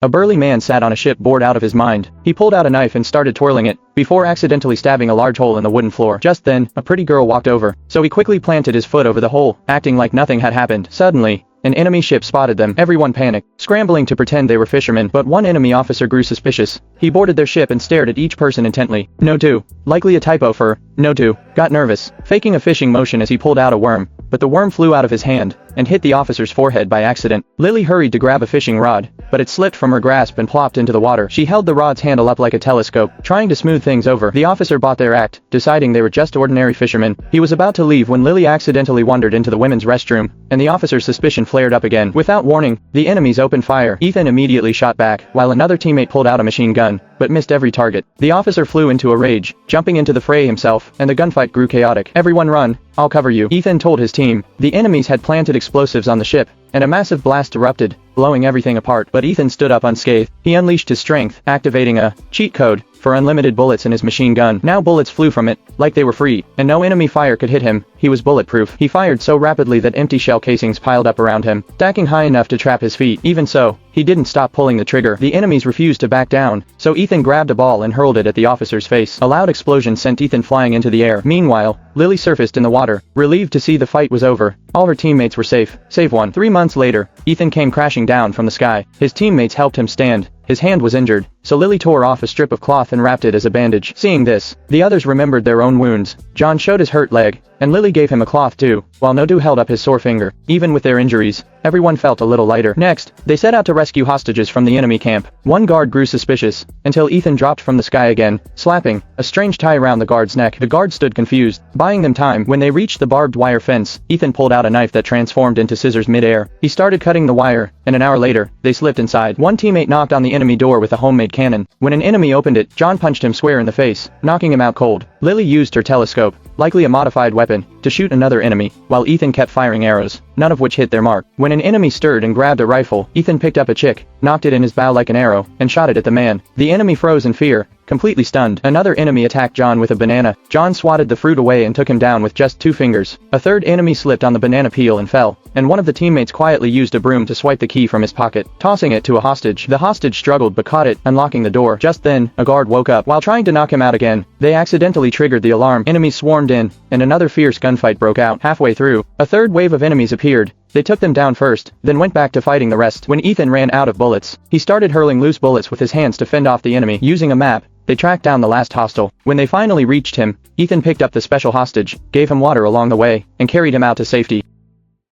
A burly man sat on a ship bored out of his mind. He pulled out a knife and started twirling it, before accidentally stabbing a large hole in the wooden floor. Just then, a pretty girl walked over, so he quickly planted his foot over the hole, acting like nothing had happened. Suddenly, an enemy ship spotted them. Everyone panicked, scrambling to pretend they were fishermen, but one enemy officer grew suspicious. He boarded their ship and stared at each person intently. No two. Likely a typo for no two. Got nervous, faking a fishing motion as he pulled out a worm, but the worm flew out of his hand and hit the officer's forehead by accident. Lily hurried to grab a fishing rod, but it slipped from her grasp and plopped into the water. She held the rod's handle up like a telescope, trying to smooth things over. The officer bought their act, deciding they were just ordinary fishermen. He was about to leave when Lily accidentally wandered into the women's restroom, and the officer's suspicion flared up again. Without warning, the enemies opened fire. Ethan immediately shot back, while another teammate pulled out a machine gun, but missed every target. The officer flew into a rage, jumping into the fray himself, and the gunfight grew chaotic. "Everyone run, I'll cover you," Ethan told his team. The enemies had planted explosives on the ship, and a massive blast erupted, blowing everything apart. But Ethan stood up unscathed. He unleashed his strength, activating a cheat code for unlimited bullets in his machine gun. Now bullets flew from it, like they were free, and no enemy fire could hit him. He was bulletproof. He fired so rapidly that empty shell casings piled up around him, stacking high enough to trap his feet. Even so, he didn't stop pulling the trigger. The enemies refused to back down, so Ethan grabbed a ball and hurled it at the officer's face. A loud explosion sent Ethan flying into the air. Meanwhile, Lily surfaced in the water, relieved to see the fight was over. All her teammates were safe, save one. 3 months later, Ethan came crashing down from the sky. His teammates helped him stand. His hand was injured, so Lily tore off a strip of cloth and wrapped it as a bandage. Seeing this, the others remembered their own wounds. John showed his hurt leg, and Lily gave him a cloth too, while Nodu held up his sore finger. Even with their injuries, everyone felt a little lighter. Next, they set out to rescue hostages from the enemy camp. One guard grew suspicious, until Ethan dropped from the sky again, slapping a strange tie around the guard's neck. The guard stood confused, buying them time. When they reached the barbed wire fence, Ethan pulled out a knife that transformed into scissors mid-air. He started cutting the wire, and an hour later, they slipped inside. One teammate knocked on the enemy door with a homemade cannon. When an enemy opened it, John punched him square in the face, knocking him out cold. Lily used her telescope, likely a modified weapon, to shoot another enemy, while Ethan kept firing arrows, none of which hit their mark. When an enemy stirred and grabbed a rifle, Ethan picked up a chick, knocked it in his bow like an arrow, and shot it at the man. The enemy froze in fear, completely stunned. Another enemy attacked John with a banana. John swatted the fruit away and took him down with just 2 fingers. A third enemy slipped on the banana peel and fell, and one of the teammates quietly used a broom to swipe the key from his pocket, tossing it to a hostage. The hostage struggled but caught it, unlocking the door. Just then, a guard woke up. While trying to knock him out again, they accidentally triggered the alarm. Enemies swarmed in, and another fierce gunfight broke out. Halfway through, a third wave of enemies appeared. They took them down first, then went back to fighting the rest. When Ethan ran out of bullets, he started hurling loose bullets with his hands to fend off the enemy. Using a map, they tracked down the last hostile. When they finally reached him, Ethan picked up the special hostage, gave him water along the way, and carried him out to safety.